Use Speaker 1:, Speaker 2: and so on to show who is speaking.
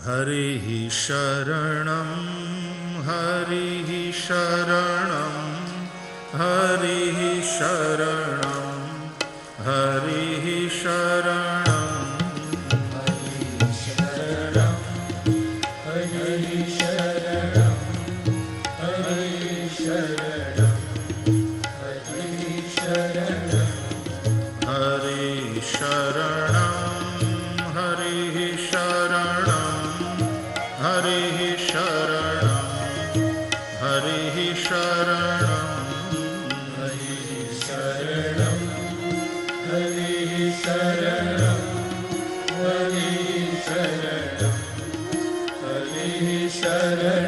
Speaker 1: हरिः शरणं हरिः शरणं हरिः शरणं हरिः शरणं हरिः शरणं हरिः शरणं हरिः शरणं हरिः शरणं हरिः शरणं हरिः शरणं हरिः शरणं हरिः शरणं हरिः शरणं हरिः शरणं हरिः शरणं हरिः शरणं